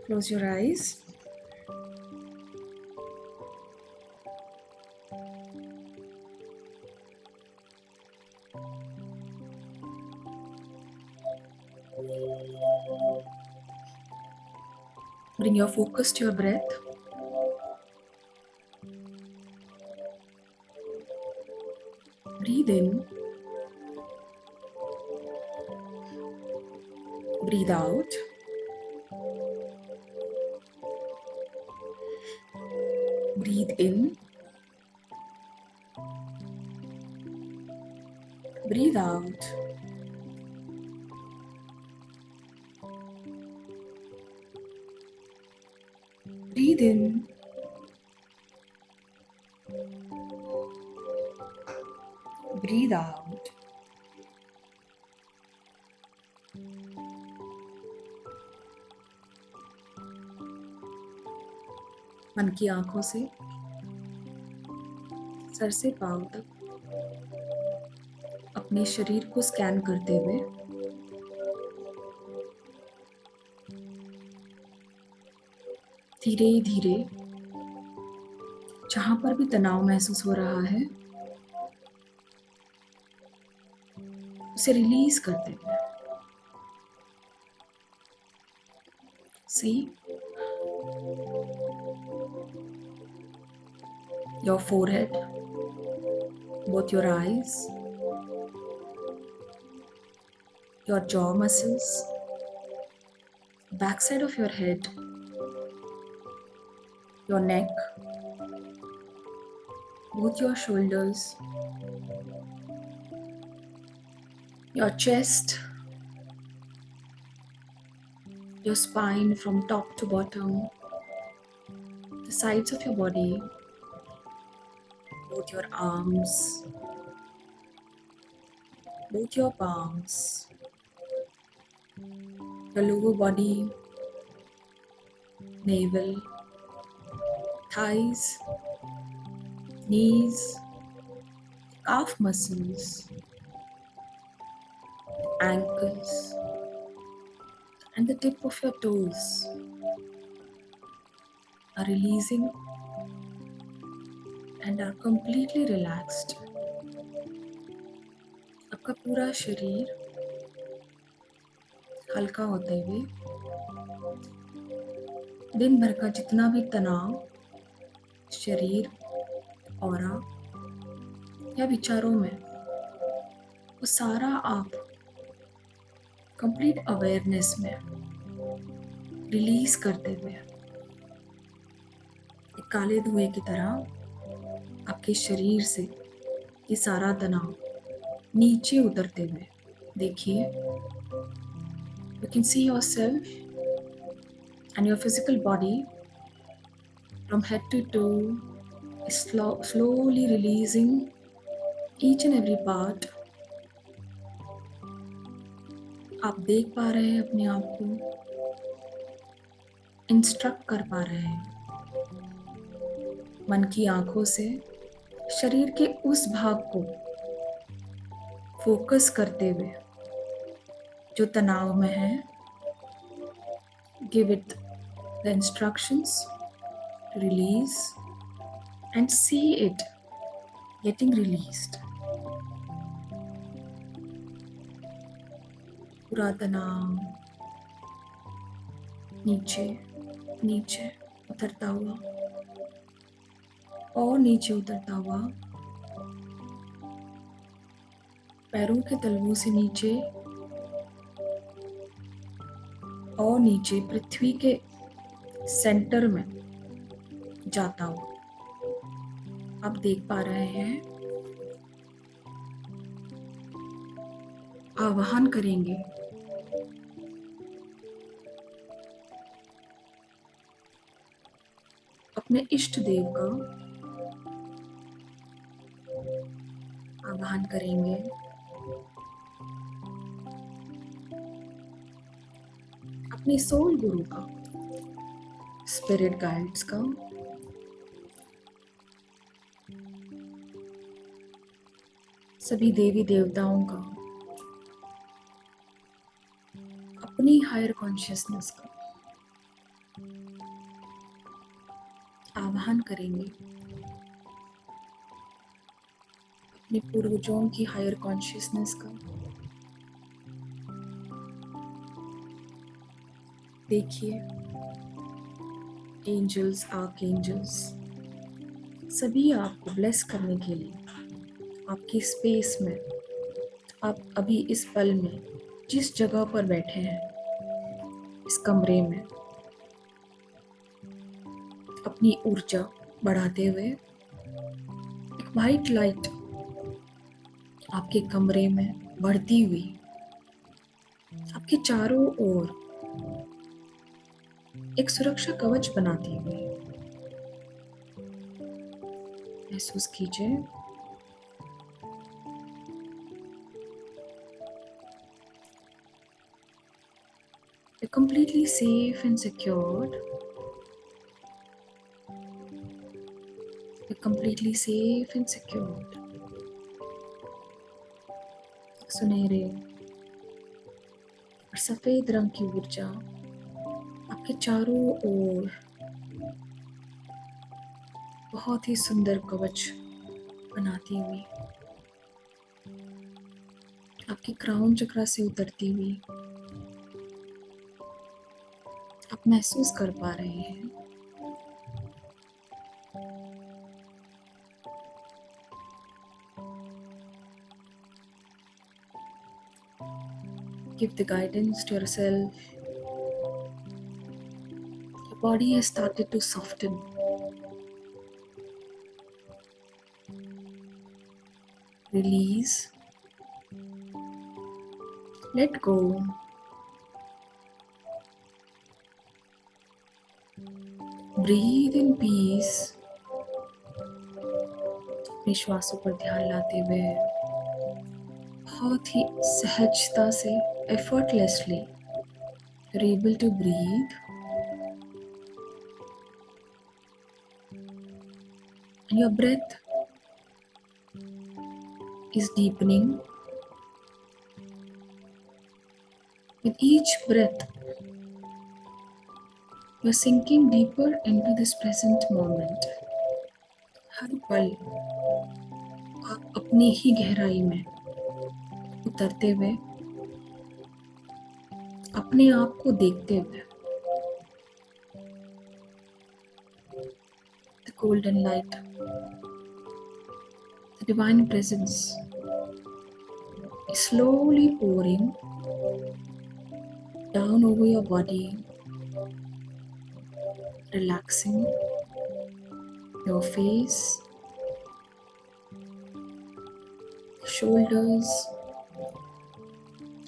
Close your eyes. Bring your focus to your breath. Breathe in. Breathe out. Breathe in. Breathe out. Breathe in. Breathe out. मन की आंखों से sir से पांव तक अपने शरीर को स्कैन करते हुए धीरे धीरे जहां पर भी तनाव महसूस हो रहा है उसे रिलीज करते हुए See your forehead, both your eyes, your jaw muscles, backside of your head, your neck, both your shoulders, your chest, your spine from top to bottom, the sides of your body, both your arms, both your palms, your lower body, navel, thighs, knees, calf muscles, ankles, and the tip of your toes are releasing and are completely relaxed. आपका पूरा शरीर हल्का होते हुए दिन भर का जितना भी तनाव शरीर, ऑरा या विचारों में वो सारा आप कंप्लीट अवेयरनेस में रिलीज करते हुए एक काले धुएं की तरह आपके शरीर से ये सारा तनाव नीचे उतरते हुए देखिए. You can see yourself and your physical body from head to toe is slowly releasing each and every part. आप देख पा रहे हैं अपने आप को, इंस्ट्रक्ट कर पा रहे हैं मन की आंखों से शरीर के उस भाग को फोकस करते हुए जो तनाव में है. Give it the instructions to release and see it getting released. पूरा तनाव नीचे नीचे उतरता हुआ और नीचे उतरता हुआ पैरों के तलवों से नीचे और नीचे पृथ्वी के सेंटर में जाता हुआ आप देख पा रहे हैं. आवाहन करेंगे अपने इष्ट देव का. आवाहन करेंगे अपने सोल गुरु का, स्पिरिट गाइड्स का. सभी देवी देवताओं का अपनी हायर कॉन्शियसनेस का आवाहन करेंगे, अपने पूर्वजों की हायर कॉन्शियसनेस का। देखिए, एंजल्स, आर्कएंजल्स सभी आपको ब्लेस करने के लिए आपकी स्पेस में, आप अभी इस पल में जिस जगह पर बैठे हैं, इस कमरे में अपनी ऊर्जा बढ़ाते हुए एक वाइट लाइट आपके कमरे में बढ़ती हुई आपके चारों ओर एक सुरक्षा कवच बनाती हुई महसूस कीजिए। You're completely safe and secured. You're completely safe and secured. सुनहरे और सफेद रंग की ऊर्जा आपके चारों ओर बहुत ही सुंदर कवच बनाती हुई आपके क्राउन चक्र से उतरती हुई आप महसूस कर पा रहे हैं। Give the guidance to yourself. Your body has started to soften. Release. Let go. Breathe in peace. अपने श्वासों पर ध्यान लाते हुए बहुत ही सहजता से, effortlessly, you're able to breathe, and your breath is deepening. With each breath, you're sinking deeper into this present moment. हर पल आप अपनी ही गहराई में उतरते हुए, अपने आप को देखते हुए, the golden light, the divine presence is slowly pouring down over your body, relaxing your face, shoulders,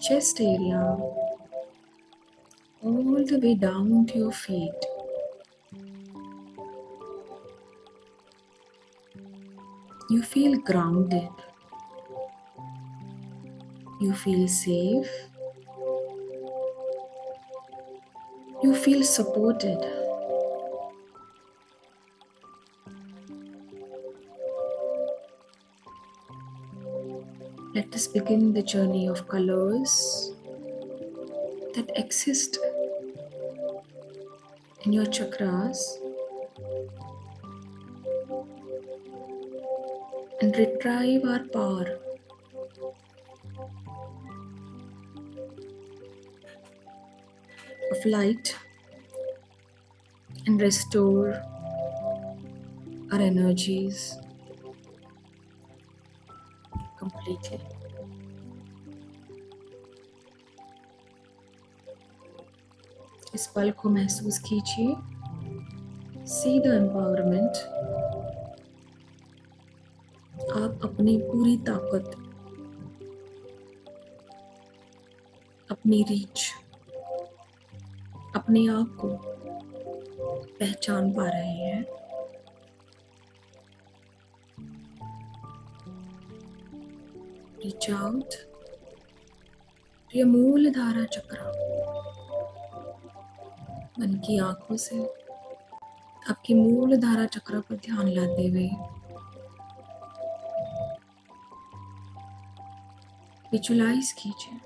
chest area, all the way down to your feet. You feel grounded. You feel safe. You feel supported. Let us begin the journey of colors that exist in your chakras and retrieve our power. Of light and restore our energies completely. इस पल को महसूस कीजिए। See the empowerment. आप अपनी पूरी ताकत, अपनी रीच, अपने आप को पहचान पा रहे हैं। Reach out to your मूलधारा चक्र। मन की आंखों से आपकी मूलधारा चक्र पर ध्यान लाते हुए विजुलाइज कीजिए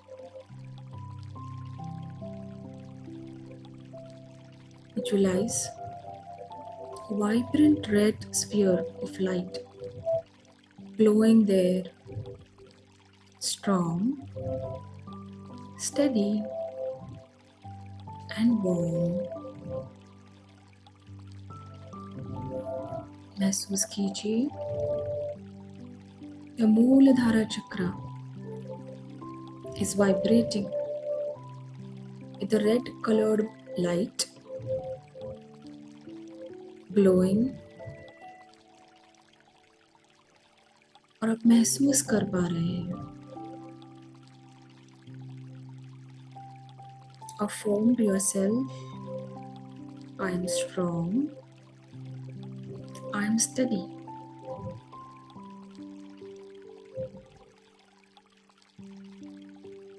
Visualize a vibrant red sphere of light glowing there, strong, steady, and warm. महसूस कीजिए your Mooladhara chakra is vibrating with a red colored light glowing, और आप महसूस कर पा रहे हैं affirm to yourself, I am strong, I am steady.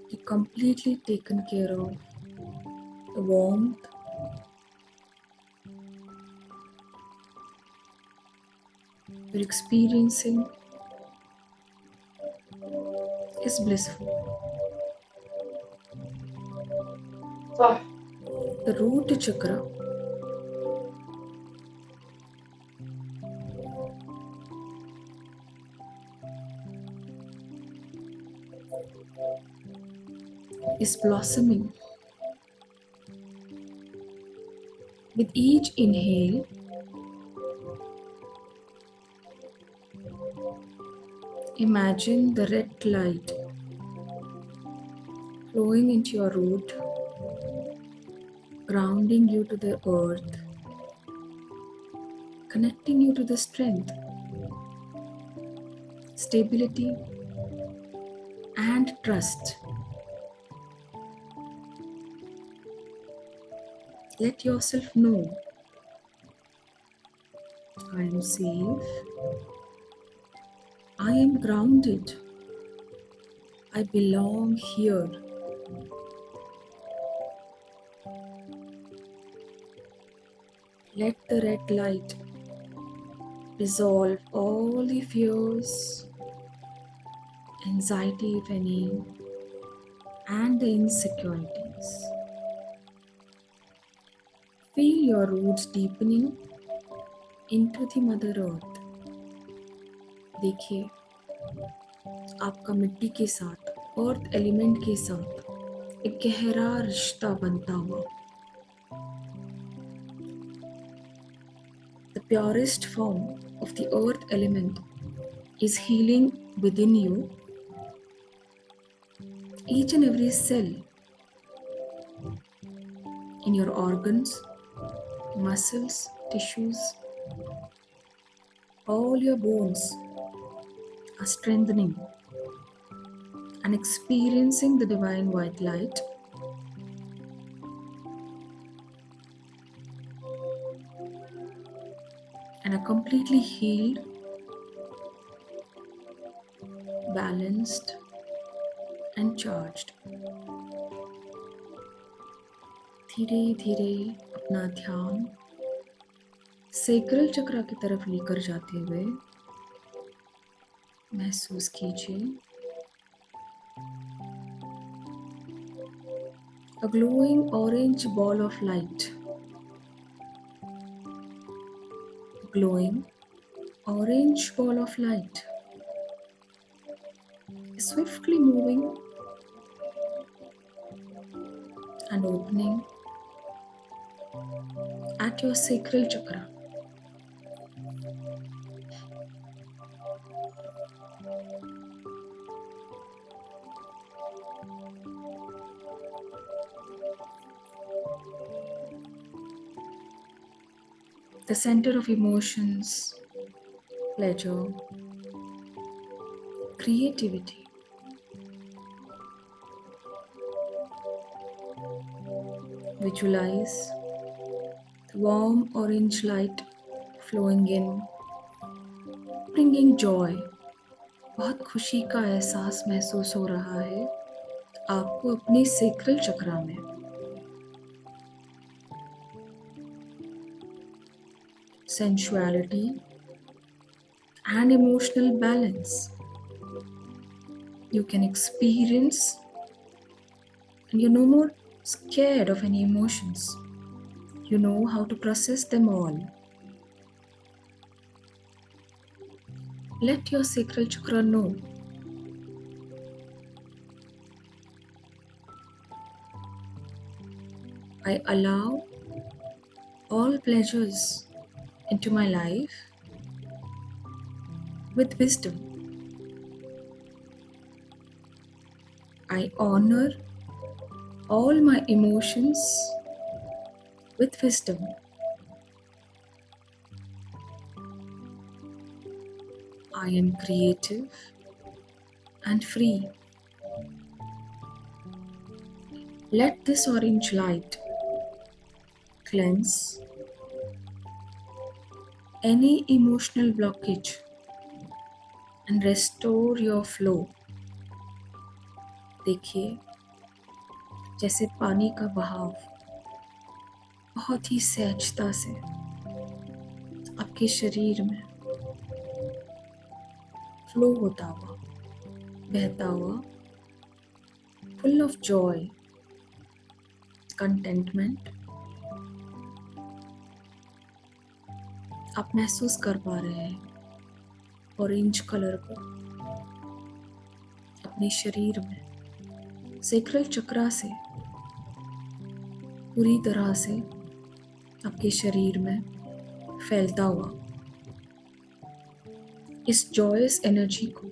You're completely taken care of. The warmth, you're experiencing is blissful. The root chakra is blossoming. With each inhale, imagine the red light flowing into your root, grounding you to the earth, connecting you to the strength, stability, and trust. Let yourself know, I am safe, I am grounded, I belong here. Let the red light dissolve all the fears, anxiety if any, and the insecurities. Feel your roots deepening into the Mother Earth. देखिए आपका मिट्टी के साथ, earth element के साथ एक गहरा रिश्ता बनता हुआ. The purest form of the earth element is healing within you. Each and every cell in your organs, muscles, tissues, all your bones are strengthening and experiencing the divine white light. And are completely healed, balanced, and charged. धीरे धीरे अपना ध्यान sacral चक्र की तरफ लेकर जाते हुए महसूस कीजिए a glowing orange ball of light. Glowing orange ball of light is swiftly moving and opening at your sacral chakra. The center of emotions, pleasure, creativity. Visualize the warm orange light flowing in, bringing joy. बहुत खुशी का एहसास महसूस हो रहा है आपको अपने सैक्रल चक्रा में. Sensuality and emotional balance. You can experience, and you're no more scared of any emotions. You know how to process them all. Let your sacral chakra know. I allow all pleasures into my life with wisdom. I honor all my emotions with wisdom. I am creative and free. Let this orange light cleanse any emotional blockage and restore your flow. देखिए जैसे पानी का बहाव बहुत ही सहजता से आपके शरीर में फ्लो होता हुआ, बहता हुआ, फुल ऑफ जॉय, कंटेंटमेंट आप महसूस कर पा रहे हैं ऑरेंज कलर को अपने शरीर में सेक्रल चक्रा से पूरी तरह से आपके शरीर में फैलता हुआ इस जॉयस एनर्जी को,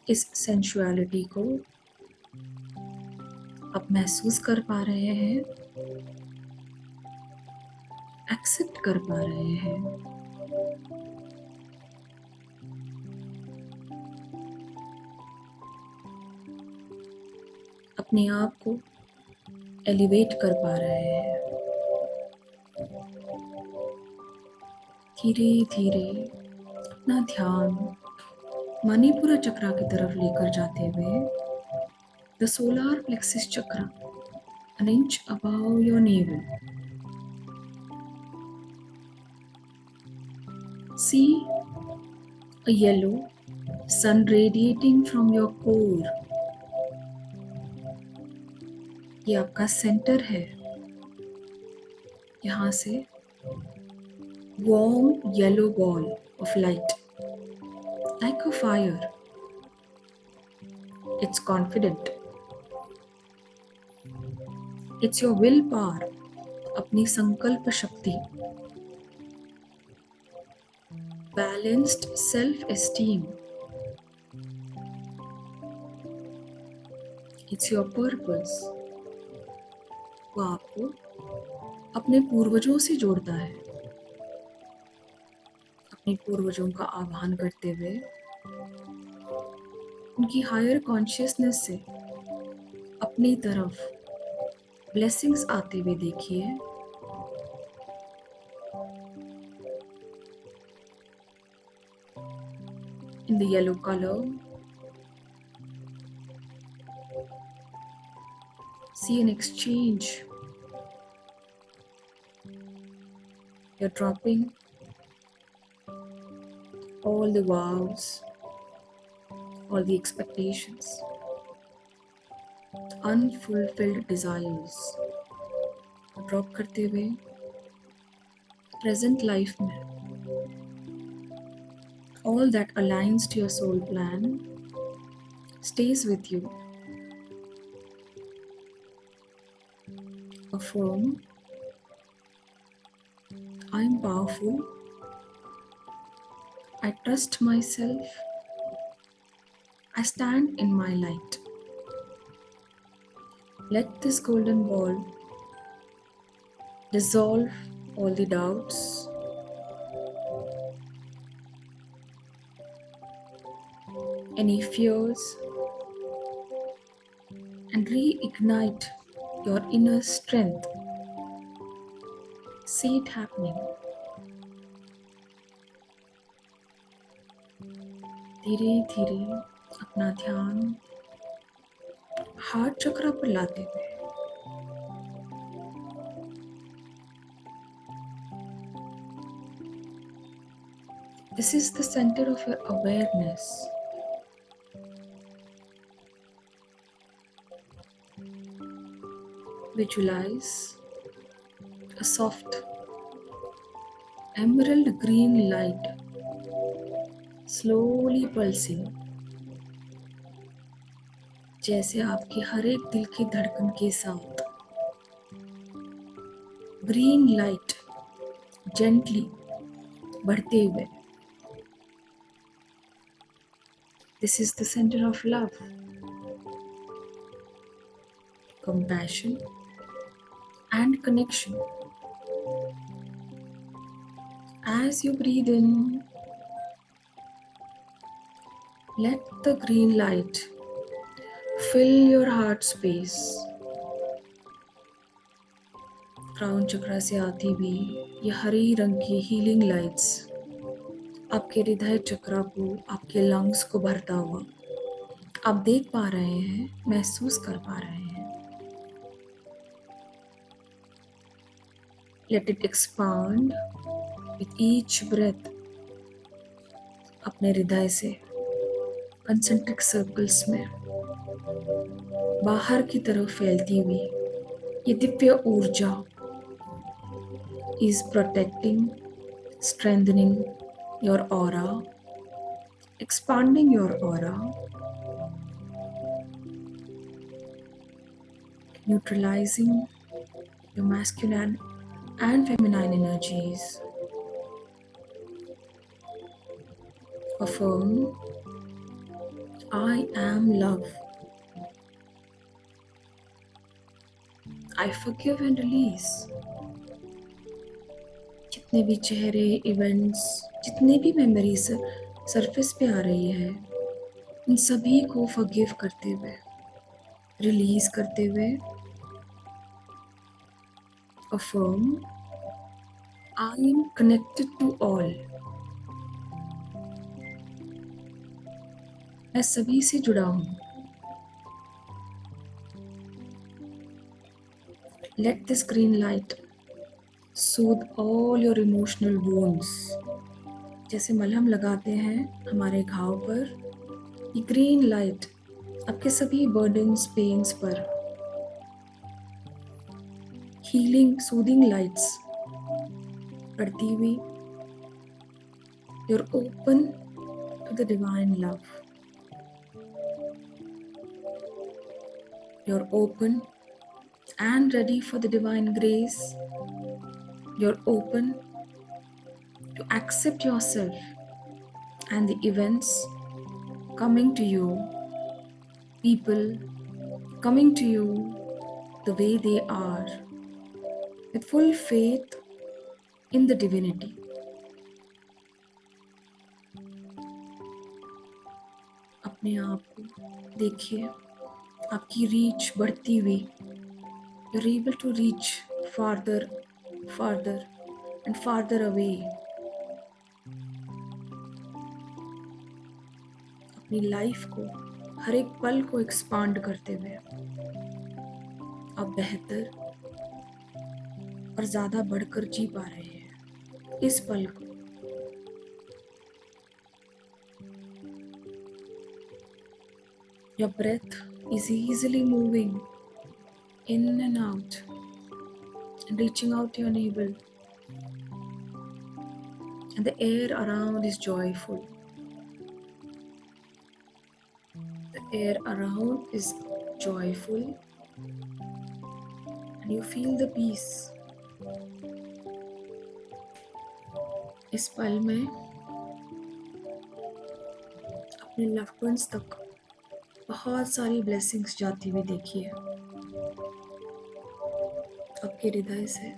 इस सेंसुअलिटी को आप महसूस कर पा रहे हैं, एक्सेप्ट कर पा रहे हैं। अपने आप को एलिवेट कर पा रहे हैं। धीरे धीरे अपना ध्यान मणिपुरा चक्रा की तरफ लेकर जाते हुए the solar plexus chakra an inch above your navel. See a yellow sun radiating from your core. ये आपका सेंटर है। यहाँ से warm yellow ball of light, like a fire. It's confident. It's your willpower, अपनी संकल्प शक्ति, balanced self-esteem. It's your purpose. वो आपको अपने पूर्वजों से जोड़ता है। अपने पूर्वजों का आह्वान करते हुए उनकी हायर कॉन्शियसनेस से अपनी तरफ ब्लेसिंग्स आते हुए देखिए। In the yellow color, see an exchange. You're dropping all the vows, all the expectations, unfulfilled desires. Drop करते हुए प्रेजेंट लाइफ में all that aligns to your soul plan stays with you. Affirm, I am powerful, I trust myself, I stand in my light. Let this golden ball dissolve all the doubts, any fears, and reignite your inner strength. See it happening. धीरे धीरे अपना ध्यान heart चक्र पर लाते हुए this is the center of your awareness. Visualize soft emerald green light slowly pulsing, जैसे आपके हर एक दिल की धड़कन के साथ ग्रीन लाइट जेंटली बढ़ते हुए. This is the center of love, compassion, and connection. As you breathe in, let the green light fill your heart space. Crown चक्र से आती हुई ये हरी रंग की हीलिंग लाइट्स आपके हृदय चक्र को, आपके लंग्स को भरता हुआ आप देख पा रहे हैं, महसूस कर पा रहे हैं. Let it expand with each breath. अपने हृदय से कंसेंट्रिक सर्कल्स में बाहर की तरफ फैलती हुई ये दिव्य ऊर्जा is protecting, strengthening your aura, expanding your aura, neutralizing your masculine and feminine energies. Affirm, I am love. I forgive and release. जितने भी चेहरे, इवेंट्स, जितने भी मेमोरीज सरफेस पे आ रही है, उन सभी को फॉरगिव करते हुए, रिलीज करते हुए, affirm, I am connected to all. मैं सभी से जुड़ा हूँ. Let this green light soothe all your emotional wounds. जैसे मलहम लगाते हैं हमारे घाव पर, ये ग्रीन लाइट आपके सभी बर्डन्स, पेन्स पर हीलिंग, सूदिंग लाइट्स पड़ती हुई. You're open to the divine love. You're open and ready for the divine grace. You're open to accept yourself and the events coming to you, people coming to you the way they are, with full faith in the divinity. अपने आप को देखिए, आपकी reach बढ़ती हुई. You're able to reach farther, farther and farther away. अपनी life को, हर एक पल को एक्सपांड करते हुए आप बेहतर और ज़्यादा बढ़कर जी पा रहे हैं इस पल को. Your breath is easily moving in and out and reaching out your navel, and the air around is joyful. The air around is joyful and you feel the peace. इस पल में अपने लव्ड वंस तक बहुत सारी blessings जाती हुई देखिए. आपके हृदय से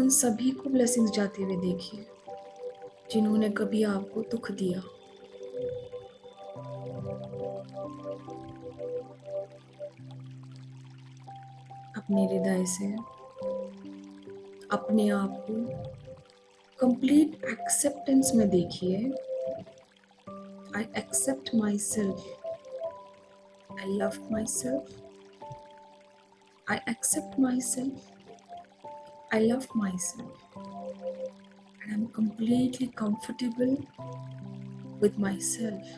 उन सभी को ब्लेसिंग्स जाते हुए देखिए जिन्होंने कभी आपको दुख दिया. अपने हृदय से अपने आप को कंप्लीट एक्सेप्टेंस में देखिए. I accept myself. I love myself. I accept myself. I love myself. And I'm completely comfortable with myself.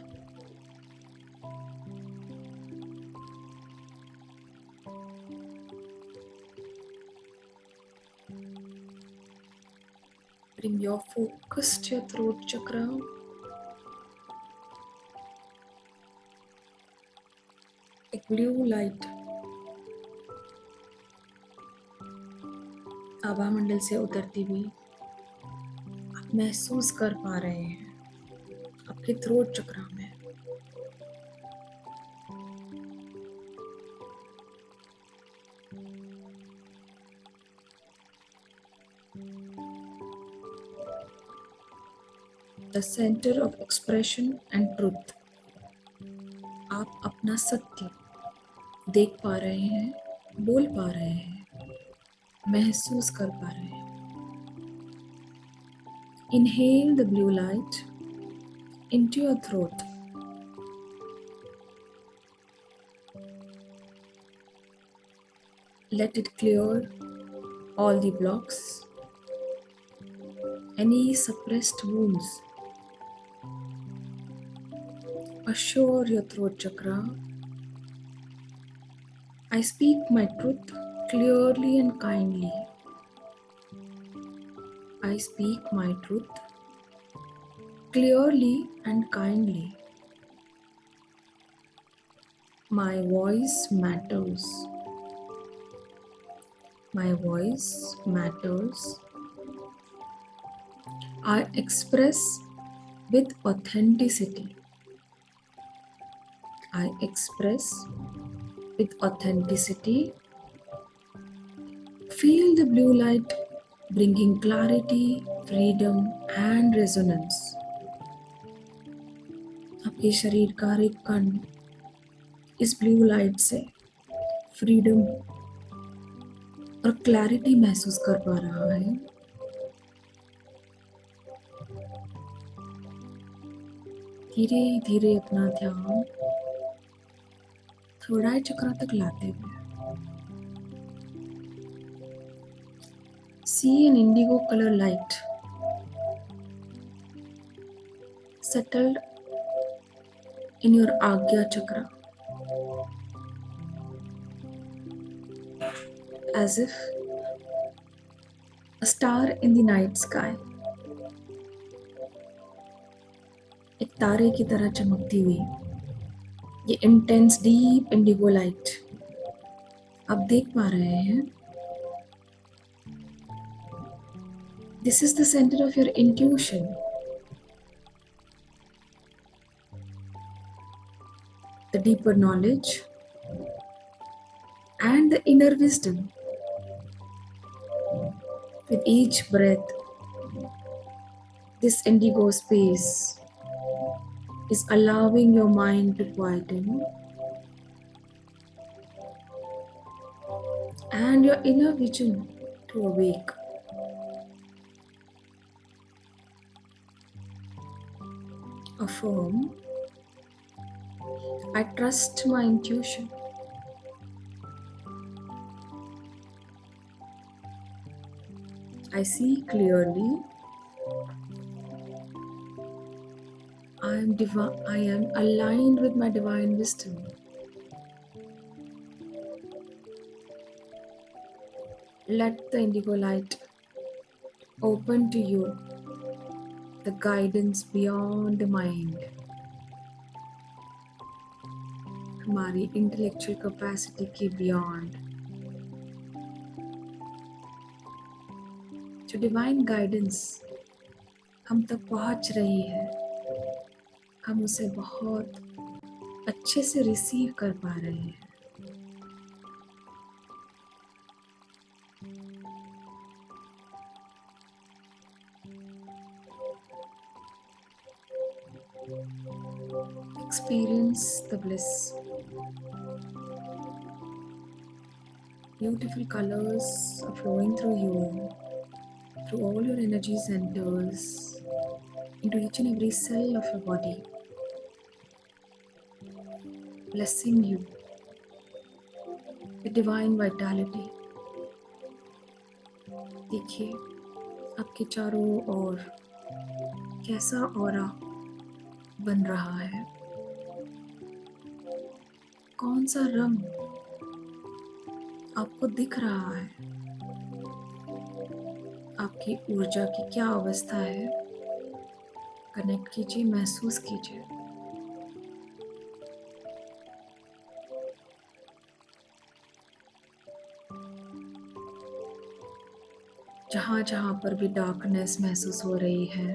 Bring your focus to your throat chakra. एक ब्लू लाइट आभा मंडल से उतरती हुई आप महसूस कर पा रहे हैं आपके थ्रोट चक्रा में। The centre of expression and truth. आप अपना सत्य देख पा रहे हैं, बोल पा रहे हैं, महसूस कर पा रहे हैं। Inhale the blue light into your throat. Let it clear all the blocks, any suppressed wounds. Assure your throat chakra, I speak my truth clearly and kindly. I speak my truth clearly and kindly. My voice matters. My voice matters. I express with authenticity. I express with authenticity. Feel the blue light bringing clarity, freedom and resonance. आपके शरीर का हर एक कण इस blue light से freedom और clarity महसूस कर पा रहा है। धीरे धीरे अपना ध्यान थर्ड आई चक्र तक लाते हुए see an indigo color light settled in your Agya chakra, as if a star in the night sky, एक तारे की तरह चमकती हुई ये इंटेंस डीप इंडिगो लाइट आप देख पा रहे हैं। This is the center of your intuition. The deeper knowledge and the inner wisdom. With each breath, this indigo space is allowing your mind to quieten and your inner vision to awake. Affirm, I trust my intuition. I see clearly. I am aligned with my divine wisdom. Let the indigo light open to you the guidance beyond the mind. हमारी intellectual capacity के beyond जो divine guidance हम तक पहुंच रही है, हम उसे बहुत अच्छे से रिसीव कर पा रहे हैं। Experience the bliss. Beautiful colors are flowing through you, through all your energy centers, into each and every cell of your body, blessing you with divine vitality. देखिए आपके चारों ओर कैसा ऑरा बन रहा है, कौन सा रंग आपको दिख रहा है। आपकी ऊर्जा की क्या अवस्था है, कनेक्ट कीजिए, महसूस कीजिए। जहाँ जहाँ पर भी डार्कनेस महसूस हो रही है,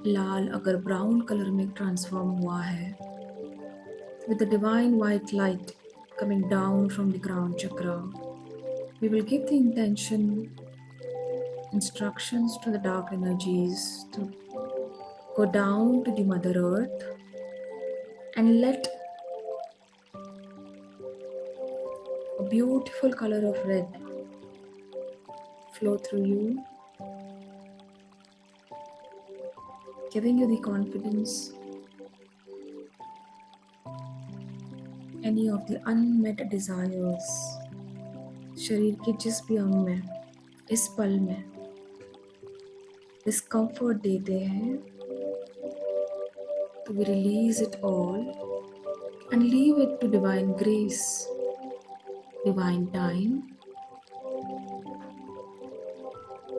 लाल अगर ब्राउन कलर में ट्रांसफॉर्म हुआ है, with the divine white light coming down from the crown chakra, we will give the instructions to the dark energies to go down to the Mother Earth and let a beautiful color of red flow through you, giving you the confidence. Any of the unmet desires, शरीर के जिस भी अंग में इस पल में discomfort देते हैं, तो we release it all and leave it to divine grace, divine time.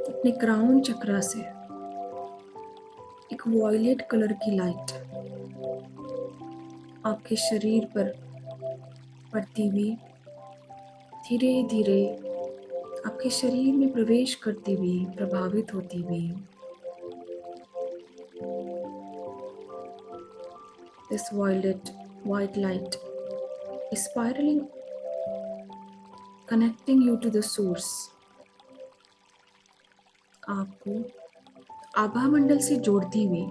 अपने क्राउन चक्रा से एक वॉयलेट कलर की लाइट आपके शरीर पर पड़ती हुई धीरे धीरे आपके शरीर में प्रवेश करती हुई, प्रभावित होती हुई, this white light is spiraling, connecting you to the source. आपको आभा मंडल से जोड़ती हुई,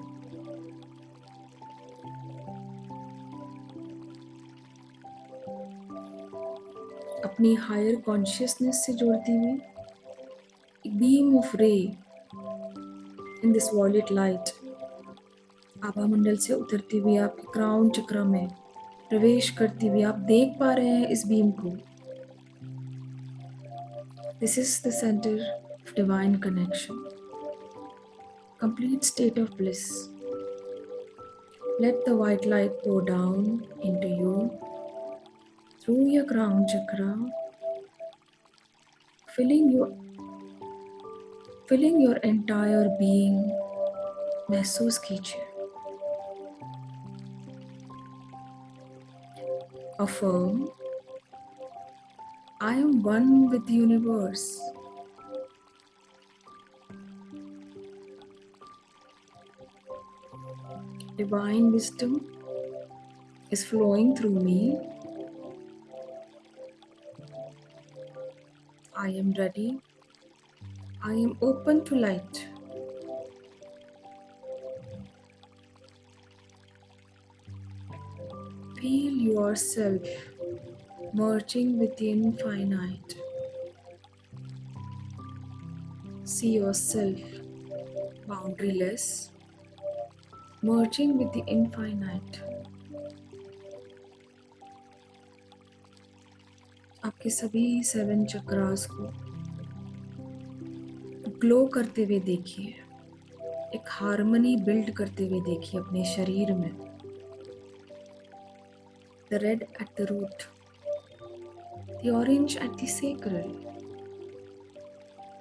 अपनी हायर कॉन्शियसनेस से जोड़ती हुई, एक beam of ray in this violet light आभा मंडल से उतरती हुई आपके क्राउन चक्र में प्रवेश करती हुई आप देख पा रहे हैं इस बीम को। This is the centre of divine connection, complete state of bliss. Let the white light pour down into you through your crown chakra, filling your entire being. महसूस कीजिए। Affirm, I am one with the universe. Divine wisdom is flowing through me. I am ready. I am open to light. Feel yourself merging with the infinite. See yourself boundaryless, merging with the infinite. आपके सभी 7 चक्रास को glow करते हुए देखिए, एक harmony build करते हुए देखिए अपने शरीर में। The red at the root, the orange at the sacral,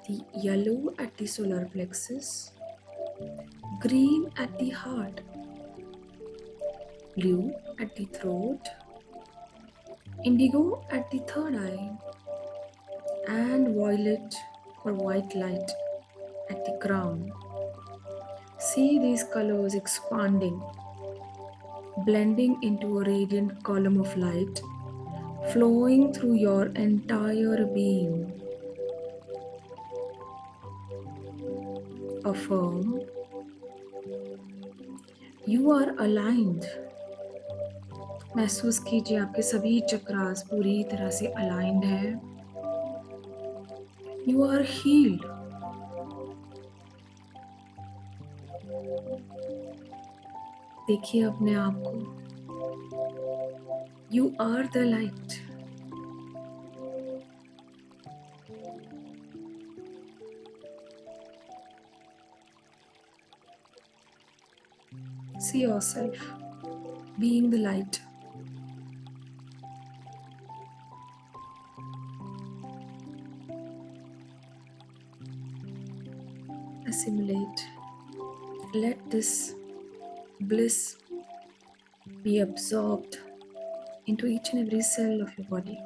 the yellow at the solar plexus, green at the heart, blue at the throat, indigo at the third eye, and violet or white light at the crown. See these colors expanding, blending into a radiant column of light, flowing through your entire being. Affirm, you are aligned. महसूस कीजिए आपके सभी चक्रास पूरी तरह से aligned है। You are healed. देखिए अपने आप को। You are the light. See yourself being the light. assimilate. Let this bliss be absorbed into each and every cell of your body.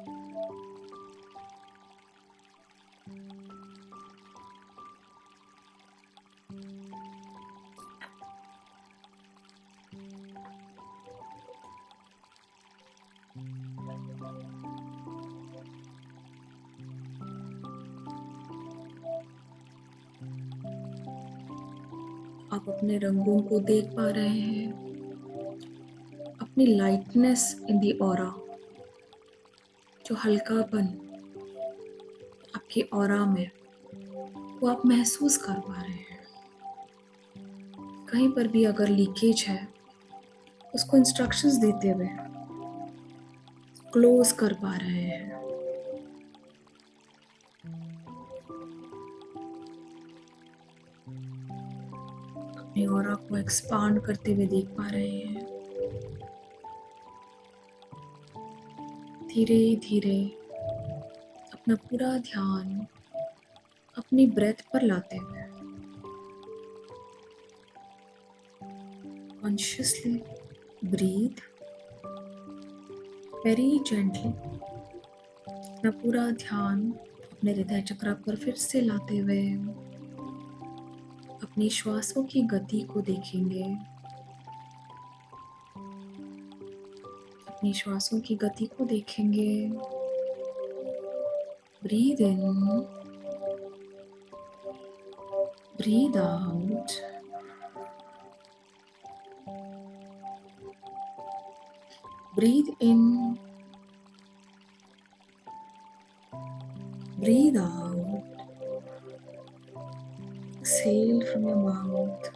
आप अपने रंगों को देख पा रहे हैं, अपनी लाइटनेस इन दी ऑरा, जो हल्कापन आपकी ऑरा में, वो आप महसूस कर पा रहे हैं। कहीं पर भी अगर लीकेज है, उसको इंस्ट्रक्शंस देते हुए क्लोज कर पा रहे हैं। अपनी ऑरा को एक्सपांड करते हुए देख पा रहे हैं। धीरे धीरे अपना पूरा ध्यान अपनी ब्रेथ पर लाते हुए कॉन्शियसली ब्रीथ वेरी जेंटली। अपना पूरा ध्यान अपने हृदय चक्र पर फिर से लाते हुए अपनी श्वासों की गति को देखेंगे। अपनी श्वासों की गति को देखेंगे। Breathe in, breathe out. Breathe in, breathe out. Exhale from your mouth.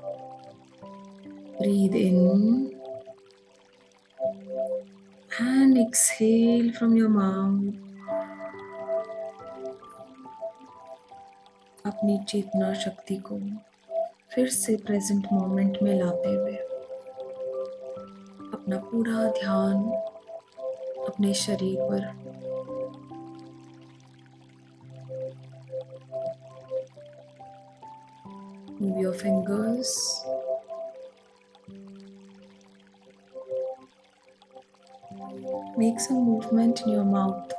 Breathe in and exhale from your mouth. अपनी चेतना शक्ति को फिर से प्रेजेंट मोमेंट में लाते हुए अपना पूरा ध्यान अपने शरीर पर move your fingers, make some movement in your mouth,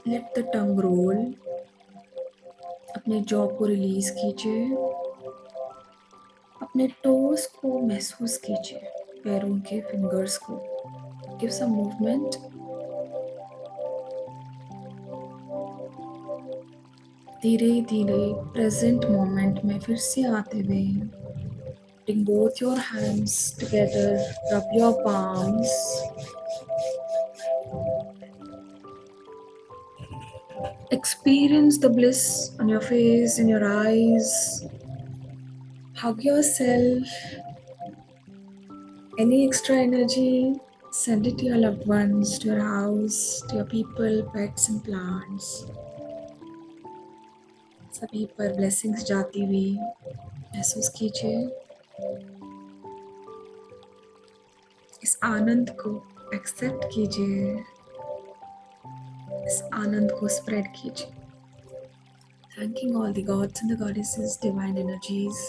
let the tongue roll. अपने जॉ को रिलीज कीजिए, अपने टोस को महसूस कीजिए, पैरों के फिंगर्स को। Give some movement. धीरे धीरे प्रेजेंट मोमेंट में फिर से आते हुए bring both your hands together, rub your palms, experience the bliss on your face, in your eyes. Hug yourself. Any extra energy, send it to your loved ones, to your house, to your people, pets and plants. सभी पर blessings जाती हुई महसूस कीजिए। इस आनंद को accept कीजिए, इस आनंद को स्प्रेड कीजिए। Thanking all the gods and the goddesses, divine energies,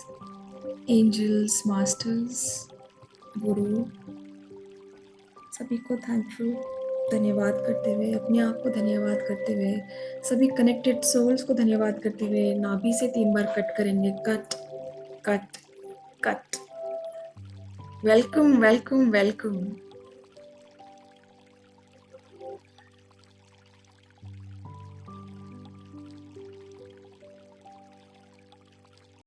angels, masters, गुरु, सभी को थैंकफुल धन्यवाद करते हुए, अपने आप को धन्यवाद करते हुए, सभी कनेक्टेड सोल्स को धन्यवाद करते हुए नाभि से 3 बार कट करेंगे। Cut cut cut. Welcome welcome welcome.